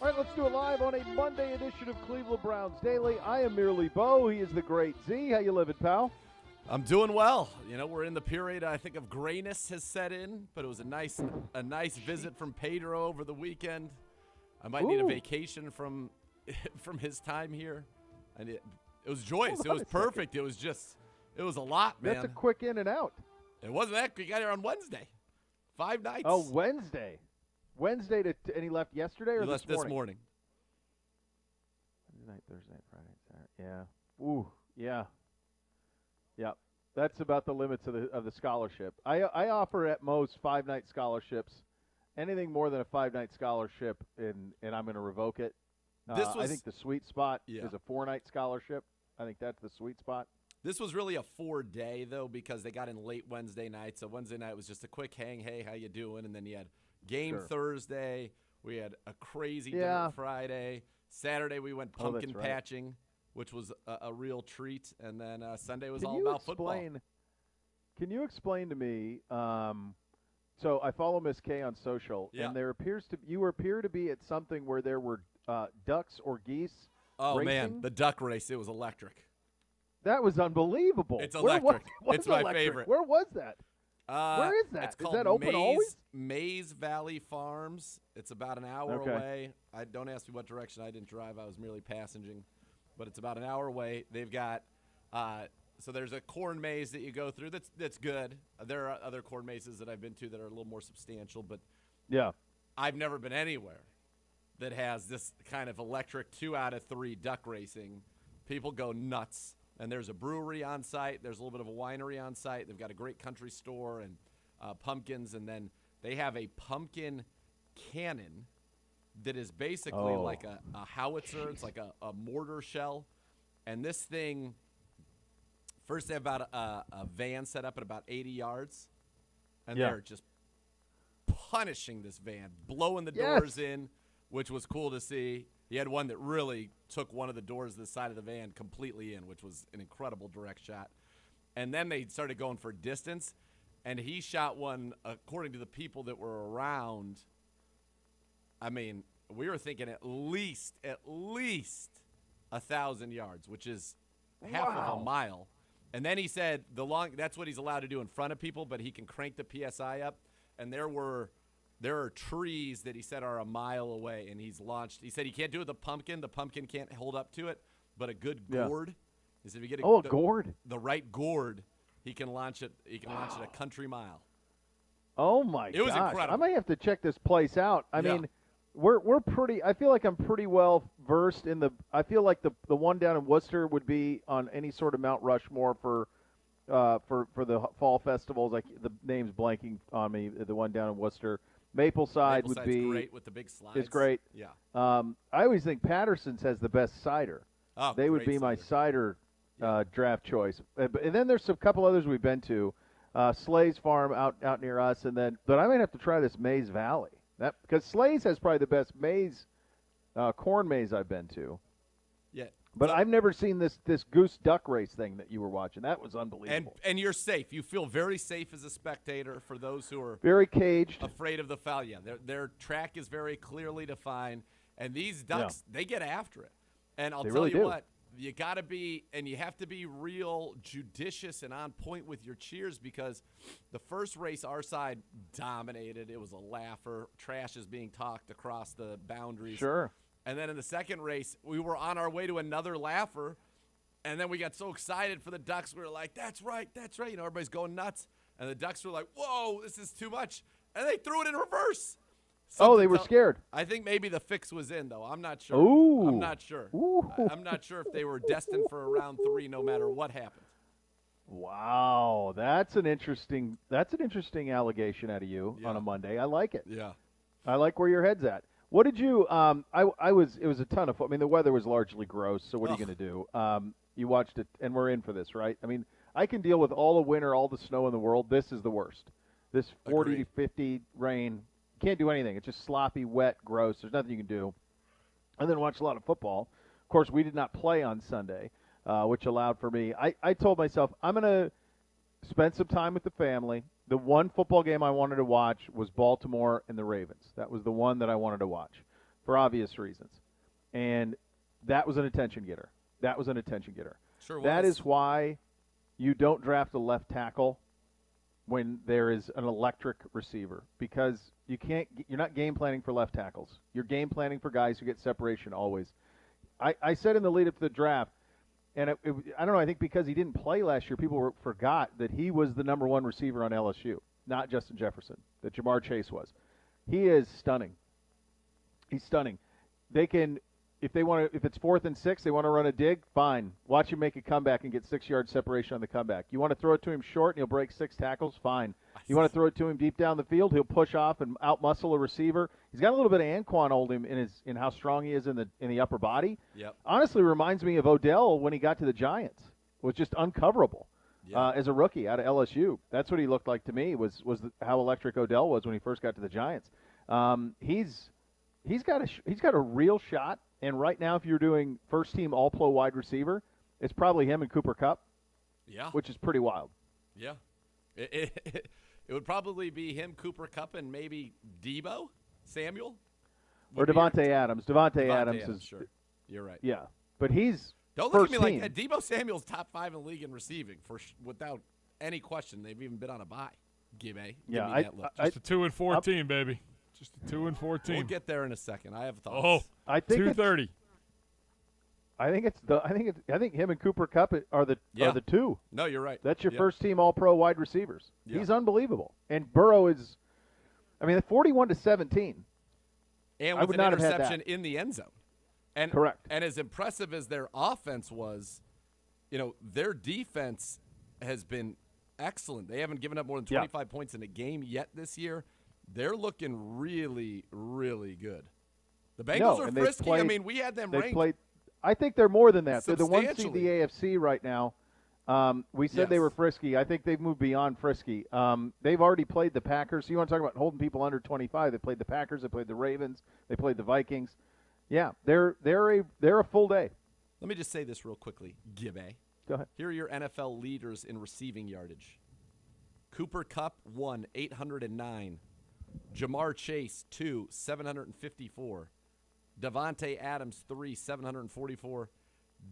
All right, let's do it live on a Monday edition of Cleveland Browns Daily. I am merely Beau. He is the great Z. How you living, pal? I'm doing well. You know, we're in the period, I think, of grayness has set in, but it was a nice visit from Pedro over the weekend. I might need a vacation from his time here. And it was joyous. It was perfect. It was a lot, man. That's a quick in and out. It wasn't that. We got here on Wednesday. 5 nights. Oh, Wednesday. And he left yesterday or this morning? Wednesday night, Thursday, Friday, Saturday. Yeah. Ooh, yeah. Yeah. That's about the limits of the scholarship. I offer at most 5-night scholarships. Anything more than a 5-night scholarship, and I'm going to revoke it. I think the sweet spot is a 4-night scholarship. I think that's the sweet spot. This was really a 4-day, though, because they got in late Wednesday night. So Wednesday night was just a quick hang, hey, how you doing? And then you had game Thursday. We had a crazy dinner Friday. Saturday we went pumpkin patching, which was a real treat. And then Sunday was all about football. Can you explain to me so I follow Miss K on social, and you appear to be at something where there were ducks or geese racing. Man, the duck race, it was electric. That was unbelievable. It's electric. It's my favorite. Where was that? Where is that? It's called is that open always? Maze Valley Farms. It's about an hour away. Don't ask me what direction. I didn't drive. I was merely passenging. But it's about an hour away. They've got so there's a corn maze that you go through that's good. There are other corn mazes that I've been to that are a little more substantial. But I've never been anywhere that has this kind of electric 2 out of 3 duck racing. People go nuts. And there's a brewery on site. There's a little bit of a winery on site. They've got a great country store and pumpkins. And then they have a pumpkin cannon that is basically like a howitzer. It's like a mortar shell. And this thing, first they have about a van set up at about 80 yards. And they're just punishing this van, blowing the doors in, which was cool to see. He had one that really took one of the doors to the side of the van completely in, which was an incredible direct shot. And then they started going for distance, and he shot one, according to the people that were around, I mean, we were thinking at least 1,000 yards, which is half of a mile. And then he said that's what he's allowed to do in front of people, but he can crank the PSI up. And there are trees that he said are a mile away, and he's launched. He said he can't do it with the pumpkin. The pumpkin can't hold up to it, but a good gourd. He said if you get a gourd, the right gourd, he can launch it. He can launch it a country mile. Oh my! It was incredible. I might have to check this place out. I mean, we're pretty. I feel like I'm pretty well versed in the. I feel like the one down in Worcester would be on any sort of Mount Rushmore for the fall festivals. Like the name's blanking on me. The one down in Worcester. Mapleside would be great with the big slides. It's great. Yeah. I always think Patterson's has the best cider. Oh, they would be my cider draft choice. And then there's a couple others we've been to. Slay's Farm out near us, but I might have to try this Maze Valley. Because Slay's has probably the best corn maze I've been to. Yeah. But I've never seen this goose duck race thing that you were watching. That was unbelievable. And you're safe. You feel very safe as a spectator for those who are very caged, afraid of the foul. Yeah, their track is very clearly defined, and these ducks they get after it. And I'll tell you what, you got to be, and you have to be real judicious and on point with your cheers, because the first race our side dominated. It was a laugher. Trash is being talked across the boundaries. Sure. And then in the second race, we were on our way to another laugher, and then we got so excited for the Ducks. We were like, that's right. You know, everybody's going nuts. And the Ducks were like, whoa, this is too much. And they threw it in reverse. They were scared. I think maybe the fix was in, though. I'm not sure. Ooh. I'm not sure. Ooh. I'm not sure if they were destined for a round 3 no matter what happened. Wow, that's an interesting allegation out of you on a Monday. I like it. Yeah. I like where your head's at. What did you? It was a ton of fun. I mean, the weather was largely gross. So what are you going to do? You watched it, and we're in for this, right? I mean, I can deal with all the winter, all the snow in the world. This is the worst. This 40 to 50 rain, can't do anything. It's just sloppy, wet, gross. There's nothing you can do. And then watch a lot of football. Of course, we did not play on Sunday, which allowed for me. I told myself I'm going to spend some time with the family. The one football game I wanted to watch was Baltimore and the Ravens. That was the one that I wanted to watch. for obvious reasons. And that was an attention getter. Sure was. That is why you don't draft a left tackle when there is an electric receiver, because you're not game planning for left tackles. You're game planning for guys who get separation always. I said in the lead up to the draft, and I don't know, I think because he didn't play last year, people forgot that he was the number one receiver on LSU, not Justin Jefferson, that Jamar Chase was. He is stunning. He's stunning. They can, if it's 4th and 6, they want to run a dig, fine. Watch him make a comeback and get 6-yard separation on the comeback. You want to throw it to him short and he'll break 6 tackles, fine. You want to throw it to him deep down the field, he'll push off and outmuscle a receiver. He's got a little bit of Anquan Oldham in how strong he is in the upper body. Yep. Honestly, reminds me of Odell when he got to the Giants. It was just uncoverable. Yep. As a rookie out of LSU. That's what he looked like to me, was how electric Odell was when he first got to the Giants. He's got a real shot, and right now if you're doing first-team All-Pro wide receiver, it's probably him and Cooper Kupp, which is pretty wild. Yeah. It would probably be him, Cooper Kupp, and maybe Deebo Samuel. Or Devontae Adams. Devontae Adams is – sure. You're right. Yeah, but he's – Don't look at me like that. Deebo Samuel's top 5 in the league in receiving without any question. They've even been on a bye. Gibby. Yeah, just a 2-4 team, baby. Just a 2-4 team. We'll get there in a second. I have thoughts. Oh, I think 2:30. I think him and Cooper Kupp are the two. No, you're right. That's your first team All-Pro wide receivers. Yeah. He's unbelievable. And Burrow is, I mean, 41-17. And I with would an not have had interception that. in the end zone. And, Correct. And as impressive as their offense was, their defense has been excellent. They haven't given up more than 25 points in a game yet this year. They're looking really, really good. The Bengals are frisky. We had them ranked. I think they're more than that. They're the one seed in substantially. the AFC right now. We said they were frisky. I think they've moved beyond frisky. They've already played the Packers. So you want to talk about holding people under 25? They played the Packers. They played the Ravens. They played the Vikings. Yeah, they're a full day. Let me just say this real quickly, Gibby. Go ahead. Here are your NFL leaders in receiving yardage. Cooper Kupp, 1, 809. Jamar Chase, 2, 754. Devontae Adams, 3, 744.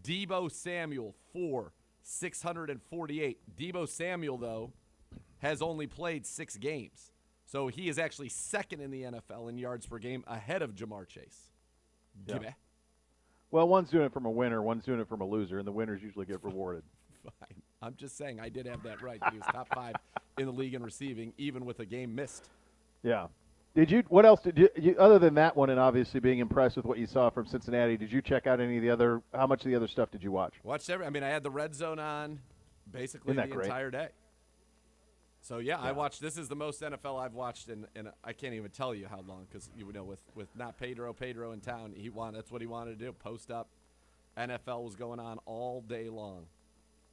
Deebo Samuel, 4, 648. Deebo Samuel, though, has only played 6 games. So he is actually second in the NFL in yards per game ahead of Jamar Chase. Yeah. Well, one's doing it from a winner, one's doing it from a loser, and the winners usually get rewarded. Fine. I'm just saying I did have that right. He was top 5 in the league in receiving, even with a game missed. Yeah. What else did you other than that one, and obviously being impressed with what you saw from Cincinnati, did you check out any of the other, how much of the other stuff did you watch? Watched I had the red zone on basically the entire day. So, I watched. This is the most NFL I've watched in I can't even tell you how long, because, with not Pedro in town, that's what he wanted to do, post up. NFL was going on all day long.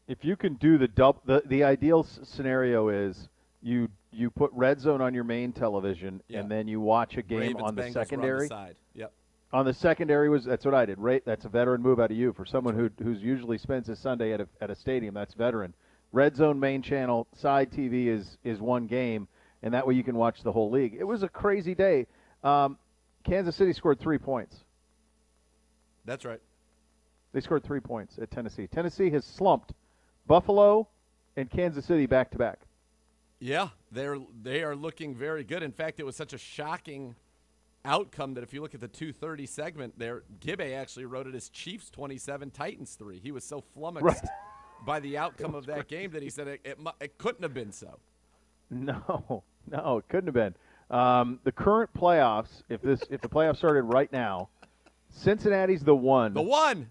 If you can do the ideal scenario is you put red zone on your main television, and then you watch a game Ravens, on the Bengals secondary. On the side. Yep. On the secondary that's what I did. That's a veteran move out of you for someone who's usually spends his Sunday at a stadium. That's veteran. Red zone main channel, side TV is one game, and that way you can watch the whole league. It was a crazy day. Kansas City scored 3 points. That's right. They scored 3 points at Tennessee. Tennessee has slumped Buffalo and Kansas City back-to-back. Yeah, they are looking very good. In fact, it was such a shocking outcome that if you look at the 2:30 segment there, Gibby actually wrote it as Chiefs 27, Titans 3. He was so flummoxed by the outcome of that game that he said it couldn't have been so. No, it couldn't have been. The current playoffs, if the playoffs started right now, Cincinnati's the 1. The 1.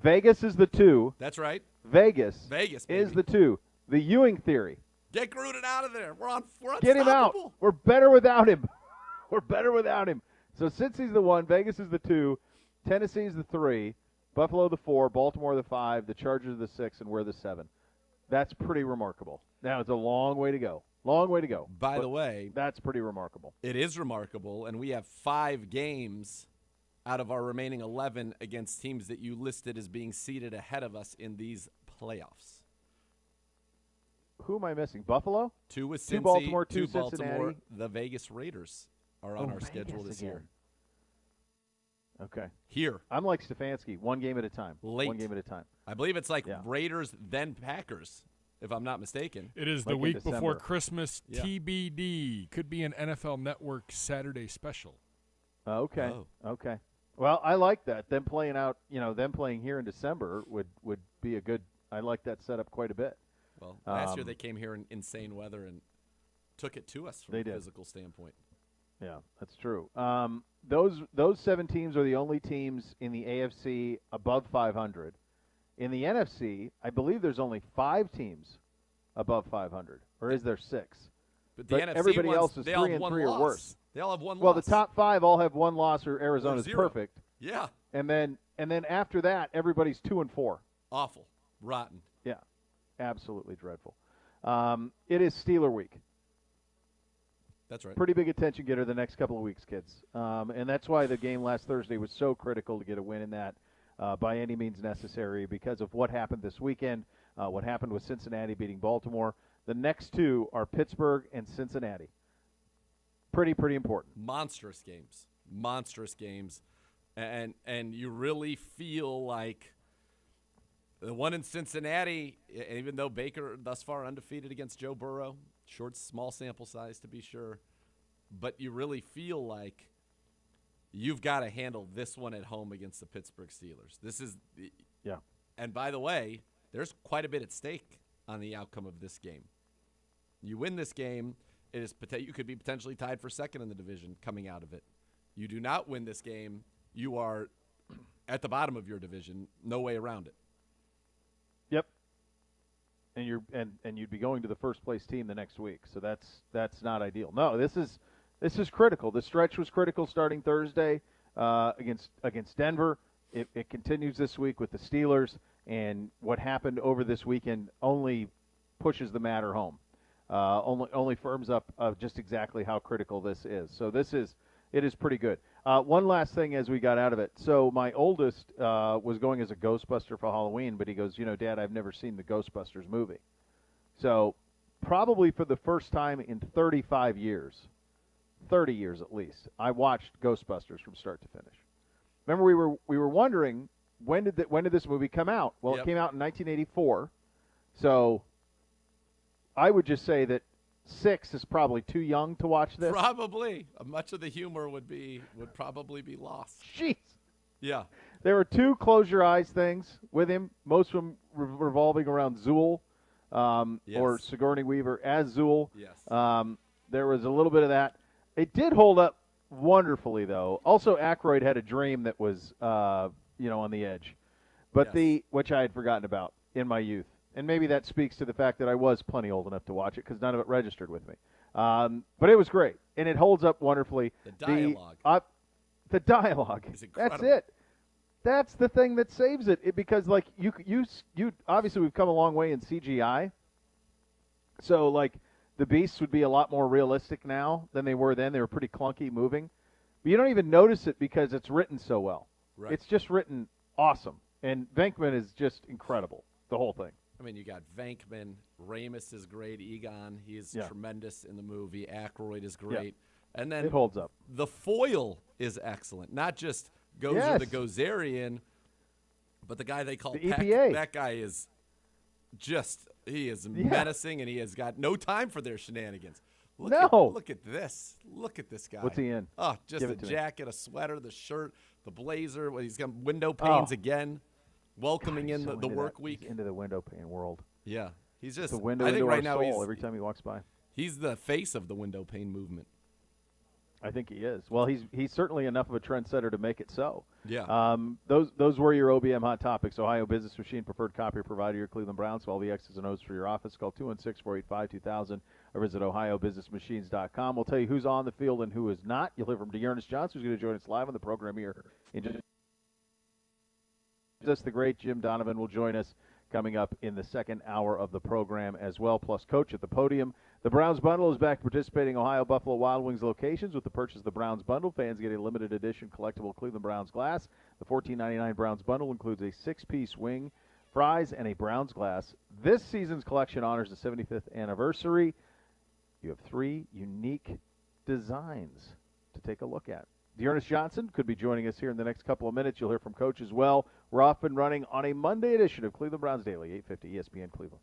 Vegas is the 2. That's right. Vegas baby. Is the 2. The Ewing theory. Get Gruden out of there. We're unstoppable. Get him out. We're better without him. We're better without him. So Cincy's the 1, Vegas is the 2, Tennessee's the 3, Buffalo the 4, Baltimore the 5, the Chargers the 6, and we're the 7. That's pretty remarkable. Now, it's a long way to go. By the way, that's pretty remarkable. It is remarkable, and we have 5 games out of our remaining 11 against teams that you listed as being seated ahead of us in these playoffs. Who am I missing? Buffalo? 2 with Cincy, 2 Baltimore, 2 2 Baltimore. Cincinnati. The Vegas Raiders are on our schedule this year. Vegas again. Okay. Here. I'm like Stefanski, one game at a time. Late. One game at a time. I believe it's like Raiders, then Packers, if I'm not mistaken. It is like the week December. before Christmas. Yeah. TBD. Could be an NFL Network Saturday special. Okay. Oh. Okay. Well, I like that. Them playing out, them playing here in December would be a good. I like that setup quite a bit. Well, last year they came here in insane weather and took it to us from a physical standpoint. Yeah, that's true. Those 7 teams are the only teams in the AFC above 500. In the NFC, I believe there's only 5 teams above 500, or is there 6? But the NFC everybody ones, else is they 3 all and have 3 one or worse. They all have one Well, loss. the top 5 all have 1 loss, or Arizona's 0. perfect. Yeah. And then after that, everybody's 2 and 4. Awful. Rotten. Yeah, absolutely dreadful. It is Steeler week. That's right. Pretty big attention getter the next couple of weeks, kids. And that's why the game last Thursday was so critical to get a win in that by any means necessary because of what happened this weekend, what happened with Cincinnati beating Baltimore. The next 2 are Pittsburgh and Cincinnati. Pretty important. Monstrous games. Monstrous games. And you really feel like the one in Cincinnati, even though Baker thus far undefeated against Joe Burrow, small sample size to be sure, but you really feel like you've got to handle this one at home against the Pittsburgh Steelers. Yeah. And by the way, there's quite a bit at stake on the outcome of this game. You win this game, you could be potentially tied for second in the division coming out of it. You do not win this game, you are at the bottom of your division, no way around it. Yep. And you'd be going to the first place team the next week, so that's not ideal. No, this is critical. The stretch was critical starting Thursday against Denver. It continues this week with the Steelers, and what happened over this weekend only pushes the matter home. Only firms up just exactly how critical this is. So it is pretty good. One last thing as we got out of it. So my oldest was going as a Ghostbuster for Halloween, but he goes, Dad, I've never seen the Ghostbusters movie. So probably for the first time in 35 years, 30 years at least, I watched Ghostbusters from start to finish. Remember, we were wondering when did this movie come out? Well, It came out in 1984. So I would just say that 6 is probably too young to watch this. Probably. Much of the humor would probably be lost. Jeez. Yeah. There were 2 close your eyes things with him, most of them revolving around Zool or Sigourney Weaver as Zool. Yes. There was a little bit of that. It did hold up wonderfully, though. Also, Aykroyd had a dream that was, on the edge, but which I had forgotten about in my youth. And maybe that speaks to the fact that I was plenty old enough to watch it because none of it registered with me. But it was great, and it holds up wonderfully. The dialogue. The dialogue. Is incredible. That's it. That's the thing that saves it. Because like you obviously we've come a long way in CGI. So like the beasts would be a lot more realistic now than they were then. They were pretty clunky moving, but you don't even notice it because it's written so well. Right. It's just written awesome, and Venkman is just incredible. The whole thing. I mean, you got Venkman, Ramis is great, Egon, he is tremendous in the movie, Aykroyd is great. Yeah. And then it holds up. The foil is excellent. Not just Gozer the Gozerian, but the guy they call the Peck. EPA. That guy is he is menacing, and he has got no time for their shenanigans. Look at this. Look at this guy. What's he in? Oh, just Give a jacket, a sweater, the shirt, the blazer. He's got window panes again. Welcoming in the work week. He's into the window pane world. Yeah. He's just the window I think into right our now soul every time he walks by. He's the face of the window pane movement. I think he is. Well, he's certainly enough of a trendsetter to make it so. Yeah. Those were your OBM Hot Topics. Ohio Business Machine, preferred copier provider, your Cleveland Browns. For all the X's and O's for your office, call 216-485-2000 or visit ohiobusinessmachines.com. We'll tell you who's on the field and who is not. You'll hear from Dearness Johnson, who's going to join us live on the program here in just the great Jim Donovan will join us coming up in the second hour of the program as well, plus Coach at the podium. The Browns Bundle is back participating Ohio Buffalo Wild Wings locations. With the purchase of the Browns Bundle, fans get a limited edition collectible Cleveland Browns glass. The $14.99 Browns Bundle includes a 6-piece wing, fries, and a Browns glass. This season's collection honors the 75th anniversary. You have 3 unique designs to take a look at. Dearness Johnson could be joining us here in the next couple of minutes. You'll hear from Coach as well. We're off and running on a Monday edition of Cleveland Browns Daily, 850 ESPN Cleveland.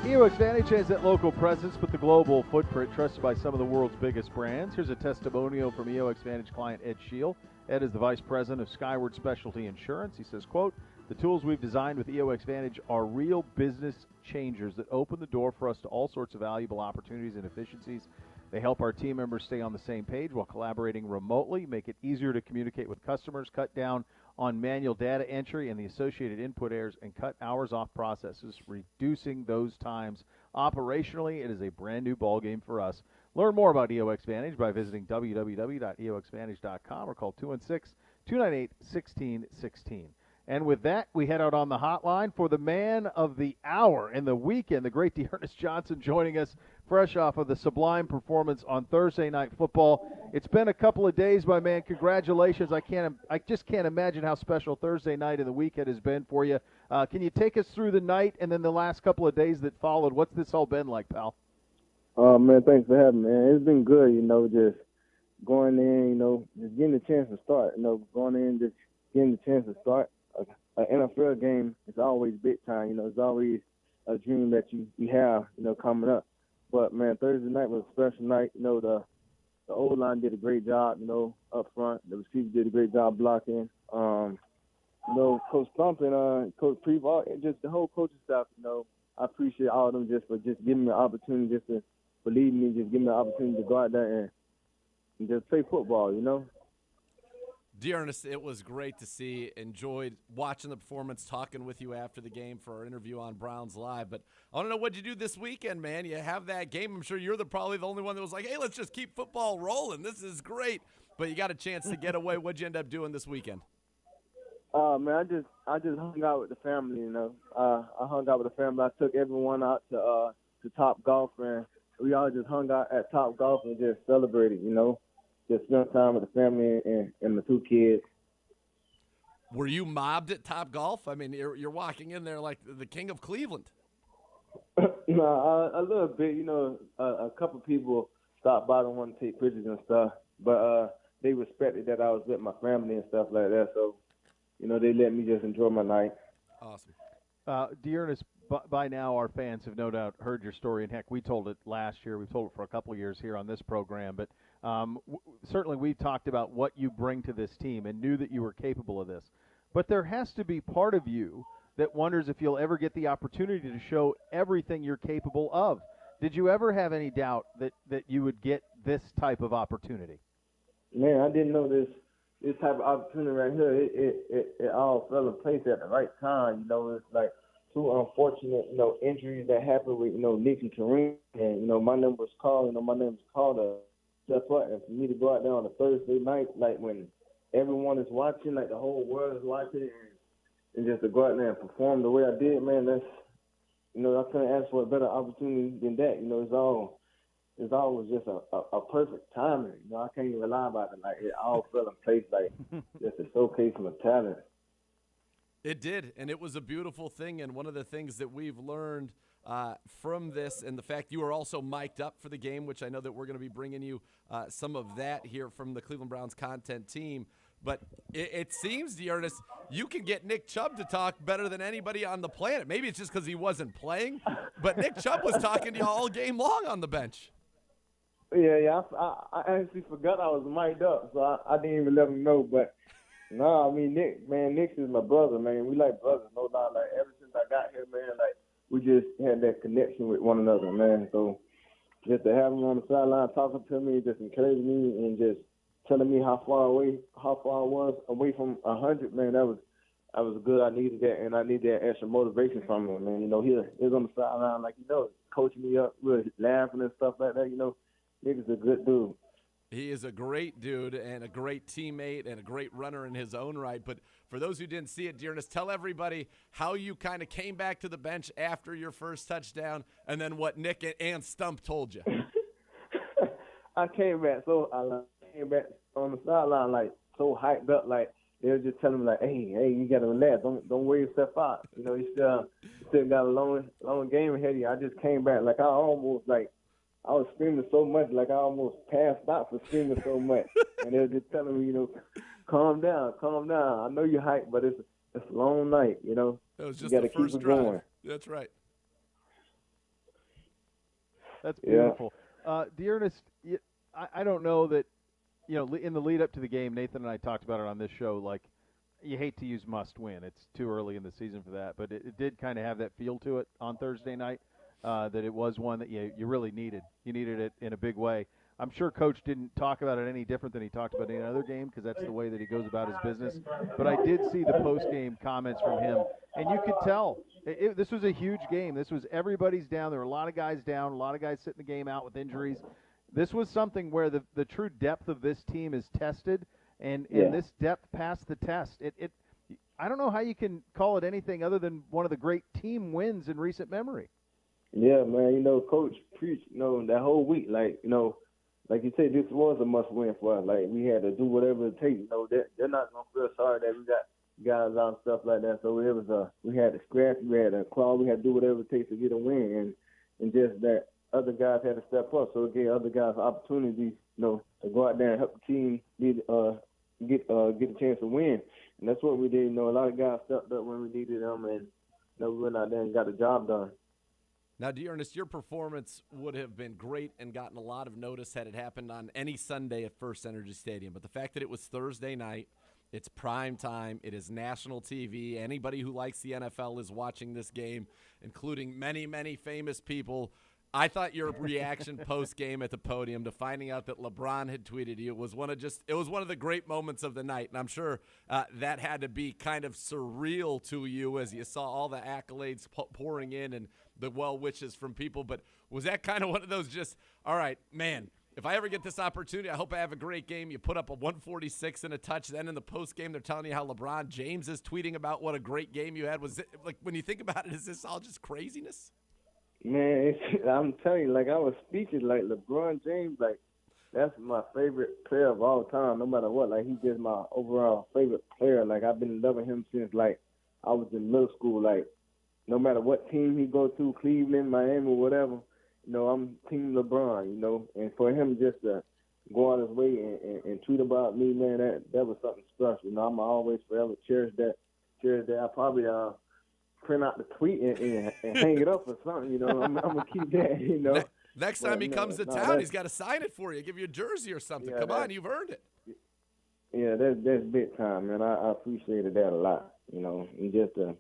EOX Vantage has that local presence with the global footprint trusted by some of the world's biggest brands. Here's a testimonial from EOX Vantage client Ed Scheel. Ed is the Vice President of Skyward Specialty Insurance. He says, quote, "The tools we've designed with EOX Vantage are real business changers that open the door for us to all sorts of valuable opportunities and efficiencies. They help our team members stay on the same page while collaborating remotely, make it easier to communicate with customers, cut down on manual data entry and the associated input errors, and cut hours off processes, reducing those times. Operationally, it is a brand new ballgame for us. Learn more about EOX Vantage by visiting www.eoxvantage.com or call 216-298-1616. And with that, we head out on the hotline for the man of the hour and the weekend, the great Dearness Johnson, joining us fresh off of the sublime performance on Thursday Night Football. It's been a couple of days, my man. Congratulations. I just can't imagine how special Thursday night and the weekend has been for you. Can you take us through the night and then the last couple of days that followed? What's this all been like, pal? Man, thanks for having me, man. It's been good, just going in, just getting the chance to start, going in, just getting the chance to start. An NFL game is always big time, it's always a dream that you have, coming up. But, man, Thursday night was a special night. The O-line did a great job, up front. The receivers did a great job blocking. Coach Thump and Coach Prevost, and just the whole coaching staff. I appreciate all of them just for just giving me an opportunity, just to believe me, just giving me an opportunity to go out there and just play football. Dearness, it was great to see. Enjoyed watching the performance, talking with you after the game for our interview on Browns Live. But I want to know what you do this weekend, man. You have that game. I'm sure you're probably the only one that was like, hey, let's just keep football rolling. This is great. But you got a chance to get away. What'd you end up doing this weekend? Man, I just hung out with the family. I hung out with the family. I took everyone out to Top Golf, and we all just hung out at Top Golf and just celebrated. Just spent time with the family and the 2 kids. Were you mobbed at Top Golf? I mean, you're walking in there like the king of Cleveland. No, a little bit. A couple people stopped by and wanted to take pictures and stuff, but they respected that I was with my family and stuff like that. So, they let me just enjoy my night. Awesome. Dearness, by now our fans have no doubt heard your story, and heck, we told it last year. We've told it for a couple of years here on this program, but certainly we talked about what you bring to this team and knew that you were capable of this. But there has to be part of you that wonders if you'll ever get the opportunity to show everything you're capable of. Did you ever have any doubt that you would get this type of opportunity? Man, I didn't know this type of opportunity right here. It all fell in place at the right time. It's like 2 unfortunate, injuries that happened with, Nick and Kareem. And, my name was called, my name was called. That's what, and for me to go out there on a Thursday night, like when everyone is watching, like the whole world is watching, and just to go out there and perform the way I did, man, that's, I couldn't ask for a better opportunity than that. It's always just a perfect timing. I can't even lie about it. Like, it all fell in place, like, just to showcase my talent. It did, and it was a beautiful thing, and one of the things that we've learned from this, and the fact you were also mic'd up for the game, which I know that we're going to be bringing you some of that here from the Cleveland Browns content team. But it seems, Dearness, you can get Nick Chubb to talk better than anybody on the planet. Maybe it's just because he wasn't playing, but Nick Chubb was talking to you all game long on the bench. Yeah, I actually forgot I was mic'd up, so I didn't even let him know. But no, I mean, Nick is my brother, man. We like brothers, no doubt. Like, ever since I got here, man, like, we just had that connection with one another, man. So just to have him on the sideline talking to me, just encouraging me, and just telling me how far I was away from 100, man, that was good. I needed that, and I needed that extra motivation from him, man. He was on the sideline, like, coaching me up, really laughing and stuff like that. Nick is a good dude. He is a great dude and a great teammate and a great runner in his own right. But for those who didn't see it, Dearness, tell everybody how you kind of came back to the bench after your first touchdown, and then what Nick and Stump told you. I came back on the sideline, like, so hyped up, like, they were just telling me, like, hey, you got to relax. Don't wear yourself out. You still got a long game ahead of you. I just came back. Like, I was screaming so much, like I almost passed out for screaming so much. And they were just telling me, calm down. I know you're hyped, but it's a long night, It was just you the gotta first keep it drive. going. That's right. That's beautiful. Dearness, I don't know that, in the lead up to the game, Nathan and I talked about it on this show, like, you hate to use must win. It's too early in the season for that, but it did kind of have that feel to it on Thursday night. That it was one that you really needed. You needed it in a big way. I'm sure Coach didn't talk about it any different than he talked about any other game, because that's the way that he goes about his business. But I did see the post-game comments from him, and you could tell this was a huge game. This was everybody's down. There were a lot of guys down, a lot of guys sitting the game out with injuries. This was something where the true depth of this team is tested, and this depth passed the test. I don't know how you can call it anything other than one of the great team wins in recent memory. Yeah, man, Coach preached, that whole week, like you said, this was a must-win for us. Like, we had to do whatever it takes. They're not going to feel sorry that we got guys out and stuff like that. So it was we had to scratch, we had to claw, we had to do whatever it takes to get a win, and just that other guys had to step up. So it gave other guys opportunities, to go out there and help the team get a chance to win. And that's what we did. A lot of guys stepped up when we needed them, and we went out there and got the job done. Now, Dearness, your performance would have been great and gotten a lot of notice had it happened on any Sunday at First Energy Stadium. But the fact that it was Thursday night It's prime time. It is national TV. Anybody who likes the NFL is watching this game, including many, many famous people. I thought your reaction post-game at the podium to finding out that LeBron had tweeted you was one of the great moments of the night. And I'm sure that had to be kind of surreal to you as you saw all the accolades pouring in and the well wishes from people. But was that kind of one of those just, all right, man, if I ever get this opportunity, I hope I have a great game. You put up a 146 and a touch. Then in the post-game, they're telling you how LeBron James is tweeting about what a great game you had. Was it, like, when you think about it, is this all just craziness? Man, I'm telling you, like, I was speechless. Like, LeBron James, like, that's my favorite player of all time, no matter what. Like, he's just my overall favorite player. Like, I've been loving him since, like, I was in middle school. Like, no matter what team he go to, Cleveland, Miami, whatever, you know, I'm Team LeBron, you know. And for him just to go out his way and tweet about me, man, that was something special. You know, I'm always forever cherish that. I probably print out the tweet and hang it up or something, you know. I'm going to keep that, you know. Next time he comes to town, he's got to sign it for you, give you a jersey or something. Yeah, Come on, you've earned it. Yeah, that's big time, man. I appreciated that a lot, you know. And just to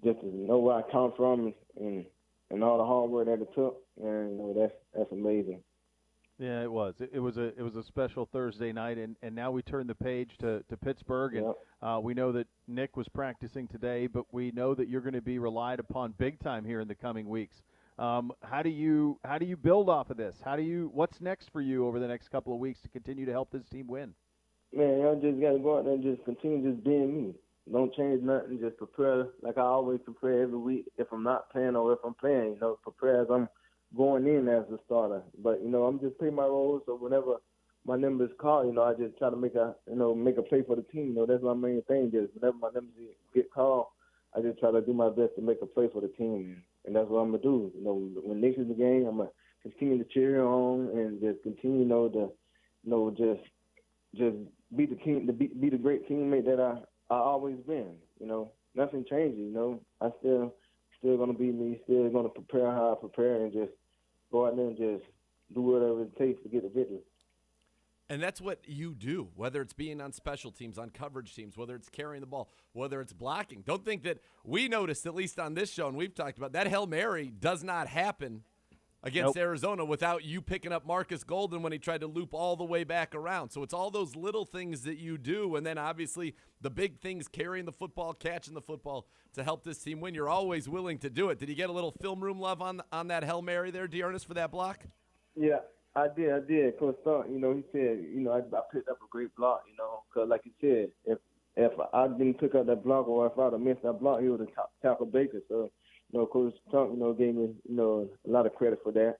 know where I come from and all the hard work that it took, and you know, that's amazing. Yeah, it was. It was a special Thursday night, and now we turn the page to Pittsburgh, and Yep. we know that Nick was practicing today, but we know that you're going to be relied upon big time here in the coming weeks. How do you build off of this? What's next for you over the next couple of weeks to continue to help this team win? Man, y'all just got to go out there and just continue just being me. Don't change nothing. Just prepare like I always prepare every week. If I'm not playing or if I'm playing, you know, prepare as I'm going in as a starter. But, you know, I'm just playing my role. So whenever my number is called, you know, I just try to make a play for the team. You know, that's my main thing. Just whenever my numbers get called, I just try to do my best to make a play for the team. And that's what I'm going to do. You know, when Nick's in the game, I'm going to continue to cheer on and just continue, just be the team, be the great teammate that I always been. You know, nothing changes. You know, I still gonna be me. Still gonna prepare how I prepare and just go out there and just do whatever it takes to get the victory. And that's what you do, whether it's being on special teams, on coverage teams, whether it's carrying the ball, whether it's blocking. Don't think that we noticed, at least on this show, and we've talked about that Hail Mary does not happen against Arizona without you picking up Marcus Golden when he tried to loop all the way back around. So it's all those little things that you do, and then obviously the big things, carrying the football, catching the football to help this team win. You're always willing to do it. Did you get a little film room love on that Hail Mary there, Dearness, for that block? Yeah, I did. Coach Stunt, you know, he said, you know, I picked up a great block, you know, because like you said, if I didn't pick up that block or if I'd have missed that block, he would have tackled Baker. So, you know, Coach Stunt, you know, gave me, you know, a lot of credit for that.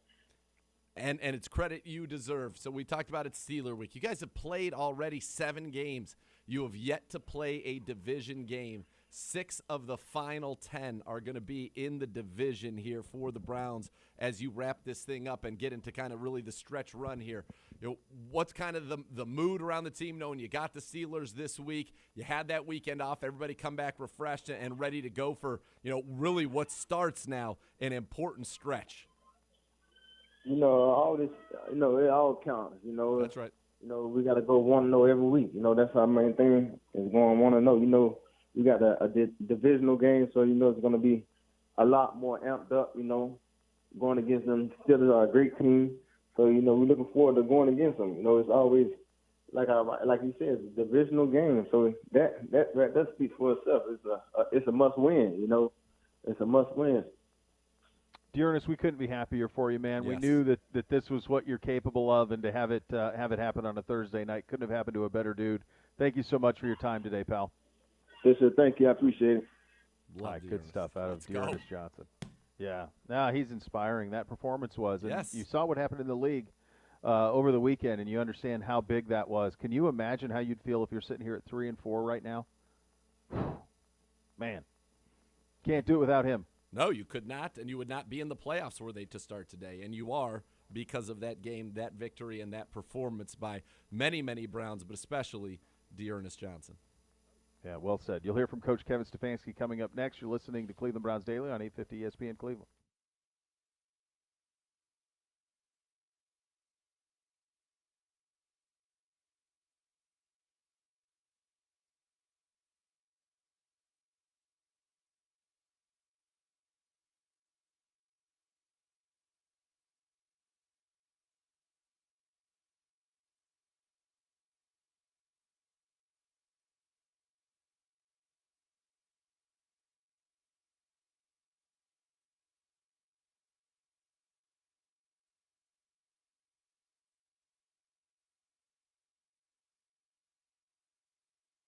And it's credit you deserve. So we talked about it Steeler Week. You guys have played already 7 games. You have yet to play a division game. 6 of the final 10 are going to be in the division here for the Browns as you wrap this thing up and get into kind of really the stretch run here. You know, what's kind of the mood around the team knowing you got the Steelers this week, you had that weekend off, everybody come back refreshed and ready to go for, you know, really what starts now an important stretch? You know, all this, you know, it all counts, you know. That's right. You know, we got to go 1-0 every week. You know, that's our main thing is going 1-0. You know, we got a divisional game, so, you know, it's going to be a lot more amped up, you know, going against them. Steelers are a great team. So, you know, we're looking forward to going against them. You know, it's always, like you said, it's a divisional game. So that speaks for itself. It's a must-win, you know. It's a must-win. Dearness, we couldn't be happier for you, man. Yes. We knew that this was what you're capable of, and to have it happen on a Thursday night couldn't have happened to a better dude. Thank you so much for your time today, pal. Yes, sir. Thank you. I appreciate it. All right, good stuff out of Dearness Johnson. Yeah, no, he's inspiring. That performance was. And yes. You saw what happened in the league over the weekend, and you understand how big that was. Can you imagine how you'd feel if you're sitting here at 3-4 right now? Man, can't do it without him. No, you could not, and you would not be in the playoffs were they to start today. And you are because of that game, that victory, and that performance by many, many Browns, but especially Dearness Johnson. Yeah, well said. You'll hear from Coach Kevin Stefanski coming up next. You're listening to Cleveland Browns Daily on 850 ESPN Cleveland.